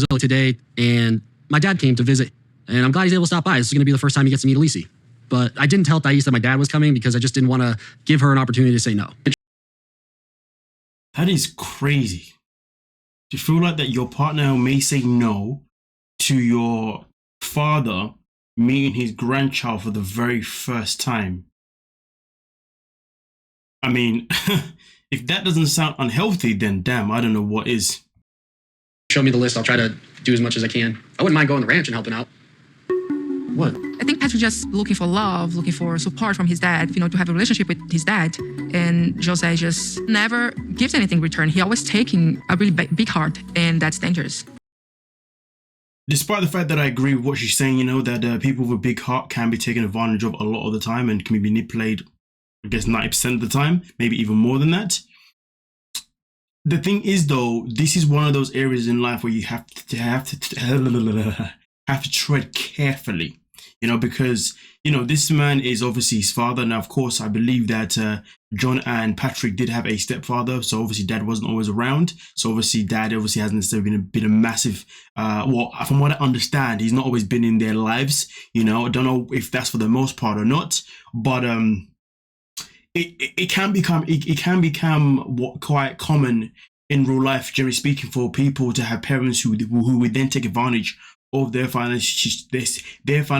Brazil today, and my dad came to visit, and I'm glad he's able to stop by. This is going to be the first time he gets to meet Elise. But I didn't tell Thais that my dad was coming because I just didn't want to give her an opportunity to say no. That is crazy. Do you feel like that your partner may say no to your father meeting his grandchild for the very first time? I mean, if that doesn't sound unhealthy, then damn, I don't know what is. Show me the list. I'll try to do as much as I can. I wouldn't mind going to the ranch and helping out. What? I think Patrick just looking for love, looking for support from his dad, to have a relationship with his dad. And Jose just never gives anything in return. He always taking a really big heart, and that's dangerous. Despite the fact that I agree with what she's saying, that people with a big heart can be taken advantage of a lot of the time and can be manipulated, I guess 90% of the time, maybe even more than that. The thing is, though, this is one of those areas in life where you have to tread carefully, because, this man is obviously his father. Now, of course, I believe that John and Patrick did have a stepfather. So obviously dad wasn't always around. So obviously dad hasn't necessarily been a massive, from what I understand, he's not always been in their lives. I don't know if that's for the most part or not, but it can become quite common in real life, generally speaking, for people to have parents who would then take advantage of their financial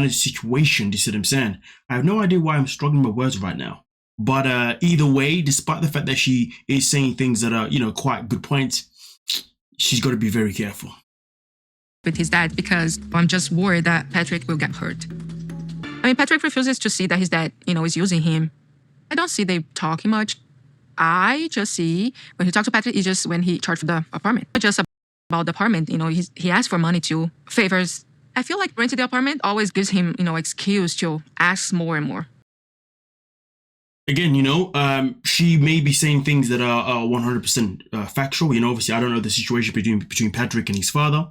situation. You see what I'm saying? I have no idea why I'm struggling with words right now. But either way, despite the fact that she is saying things that are, quite good points, she's got to be very careful with his dad, because I'm just worried that Patrick will get hurt. I mean, Patrick refuses to see that his dad, is using him. I don't see they talking much. I just see when he talks to Patrick, it's just when he charged for the apartment. Just about the apartment, he asked for money to favors. I feel like renting the apartment always gives him, excuse to ask more and more. Again, she may be saying things that are 100% factual. Obviously, I don't know the situation between Patrick and his father.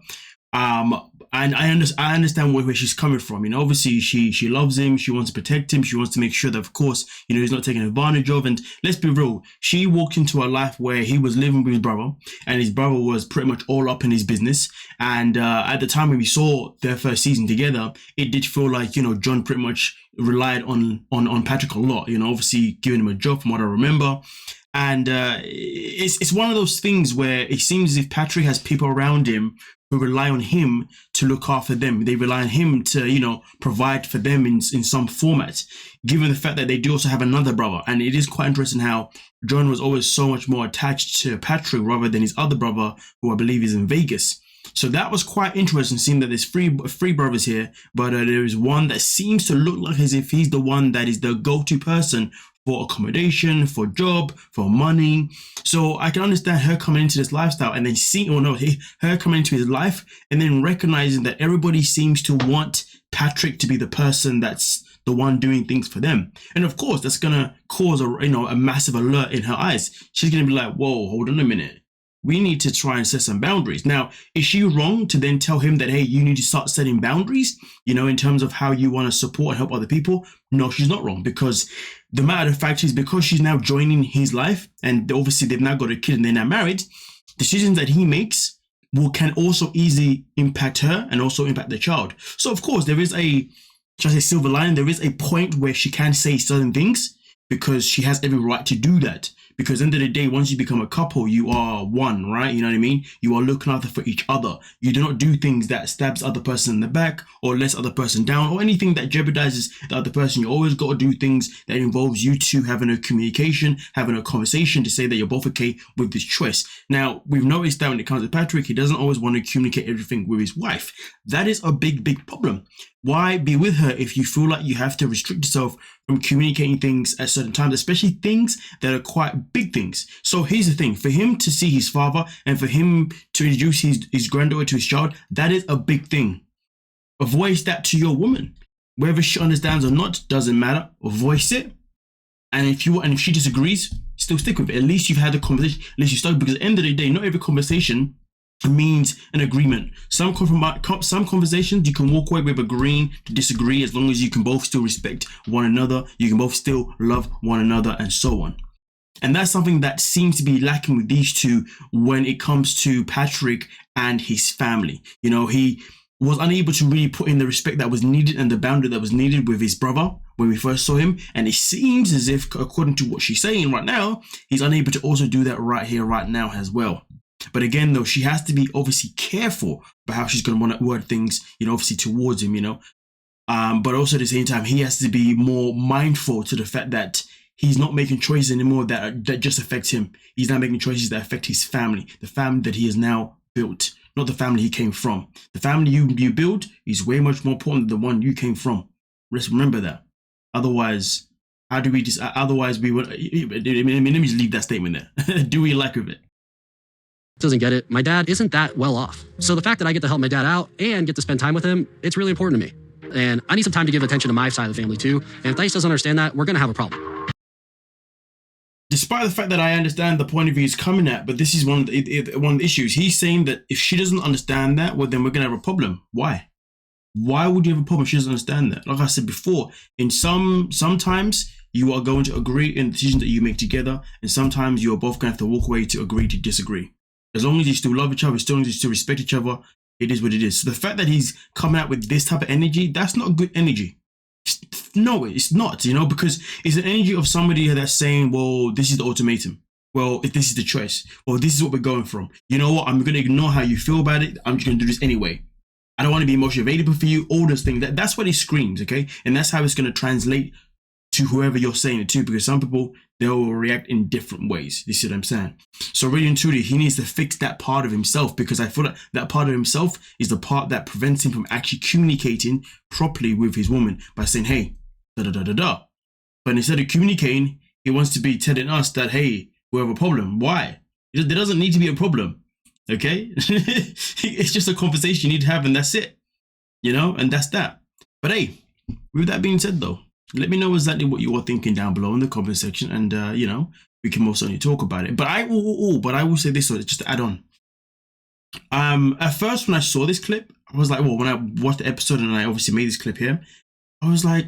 And I understand where she's coming from. Obviously she loves him. She wants to protect him. She wants to make sure that, of course, he's not taken advantage of. And let's be real, she walked into a life where he was living with his brother, and his brother was pretty much all up in his business. And at the time when we saw their first season together, it did feel like, John pretty much relied on Patrick a lot, obviously giving him a job from what I remember. And it's one of those things where it seems as if Patrick has people around him who rely on him to look after them. They rely on him to, provide for them in some format, given the fact that they do also have another brother. And it is quite interesting how John was always so much more attached to Patrick rather than his other brother, who I believe is in Vegas. So that was quite interesting, seeing that there's three brothers here, but there is one that seems to look like as if he's the one that is the go-to person for accommodation, for job, for money. So I can understand her coming into this lifestyle and then her coming into his life and then recognizing that everybody seems to want Patrick to be the person that's the one doing things for them. And of course, that's going to cause a massive alert in her eyes. She's going to be like, whoa, hold on a minute. We need to try and set some boundaries. Now, is she wrong to then tell him that, hey, you need to start setting boundaries, in terms of how you want to support and help other people? No, she's not wrong, because the matter of fact is, because she's now joining his life, and obviously they've now got a kid and they're now married, decisions that he makes can also easily impact her and also impact the child. So of course, there is silver lining. There is a point where she can say certain things because she has every right to do that. Because at the end of the day, once you become a couple, you are one, right? You know what I mean? You are looking after for each other. You do not do things that stabs other person in the back or lets other person down or anything that jeopardizes the other person. You always got to do things that involves you two having a communication, having a conversation to say that you're both okay with this choice. Now, we've noticed that when it comes to Patrick, he doesn't always want to communicate everything with his wife. That is a big, big problem. Why be with her if you feel like you have to restrict yourself from communicating things at certain times, especially things that are quite big things? So here's the thing, for him to see his father and for him to introduce his granddaughter to his child, that is a big thing. Voice that to your woman. Whether she understands or not, doesn't matter. Voice it. And if she disagrees, still stick with it. At least you've had a conversation, at least you started, because at the end of the day, not every conversation means an agreement. Some conversations you can walk away with agreeing to disagree, as long as you can both still respect one another, you can both still love one another, and so on. And that's something that seems to be lacking with these two when it comes to Patrick and his family. You know, he was unable to really put in the respect that was needed and the boundary that was needed with his brother when we first saw him. And it seems as if, according to what she's saying right now, he's unable to also do that right here, right now as well. But again, though, she has to be obviously careful about how she's going to want to word things, you know, obviously towards him, you know. But also at the same time, he has to be more mindful to the fact that he's not making choices anymore that just affect him. He's now making choices that affect his family, the family that he has now built, not the family he came from. The family you build is way much more important than the one you came from. Let's remember that. Otherwise, how do we just? Otherwise, we would. Let me just leave that statement there. Do we like with it? Doesn't get it. My dad isn't that well off. So the fact that I get to help my dad out and get to spend time with him, it's really important to me. And I need some time to give attention to my side of the family too. And if Thais doesn't understand that, we're going to have a problem. Despite the fact that I understand the point of view he's coming at, but this is one of the issues. He's saying that if she doesn't understand that, well, then we're going to have a problem. Why? Why would you have a problem if she doesn't understand that? Like I said before, sometimes you are going to agree in the decisions that you make together, and sometimes you are both going to have to walk away to agree to disagree. As long as you still love each other, as long as you still respect each other, it is what it is. So the fact that he's coming out with this type of energy, that's not good energy. No, it's not, you know, because it's an energy of somebody that's saying, well, this is the ultimatum. Well, if this is the choice, well, this is what we're going from. You know what? I'm going to ignore how you feel about it. I'm just going to do this anyway. I don't want to be emotionally available for you. All those things. That's what he screams, okay? And that's how it's going to translate to whoever you're saying it to, because some people, they will react in different ways. You see what I'm saying? So really and truly, he needs to fix that part of himself, because I feel like that part of himself is the part that prevents him from actually communicating properly with his woman by saying, hey, da-da-da-da-da. But instead of communicating, he wants to be telling us that, hey, we have a problem. Why? There doesn't need to be a problem, okay? It's just a conversation you need to have, and that's it, you know? And that's that. But hey, with that being said, though, let me know exactly what you are thinking down below in the comment section, and you know, we can most certainly talk about it. But I will say this, so just to add on. At first, when I saw this clip, I was like, well, when I watched the episode and I obviously made this clip here, I was like,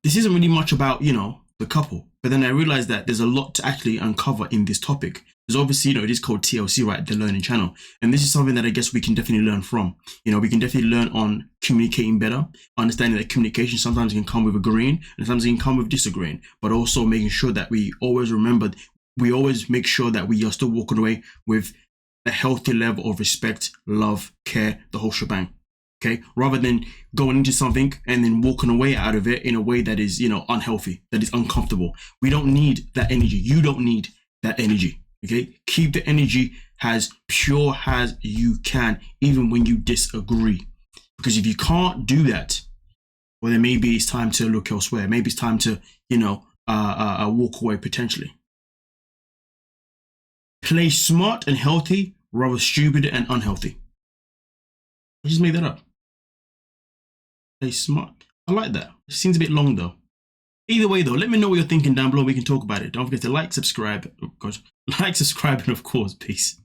this isn't really much about, you know, the couple. But then I realized that there's a lot to actually uncover in this topic. Because obviously, you know, it is called TLC, right? The Learning Channel. And this is something that I guess we can definitely learn from. You know, we can definitely learn on communicating better, understanding that communication sometimes can come with agreeing and sometimes it can come with disagreeing, but also making sure that we always remember, we always make sure that we are still walking away with a healthy level of respect, love, care, the whole shebang. Okay, rather than going into something and then walking away out of it in a way that is, you know, unhealthy, that is uncomfortable. We don't need that energy. You don't need that energy. Okay, keep the energy as pure as you can, even when you disagree. Because if you can't do that, well, then maybe it's time to look elsewhere. Maybe it's time to, you know, walk away potentially. Play smart and healthy, rather stupid and unhealthy. I just made that up. Play smart. I like that. It seems a bit long though. Either way though, let me know what you're thinking down below. We can talk about it. Don't forget to like, subscribe. Oh gosh, like, subscribe, and of course, peace.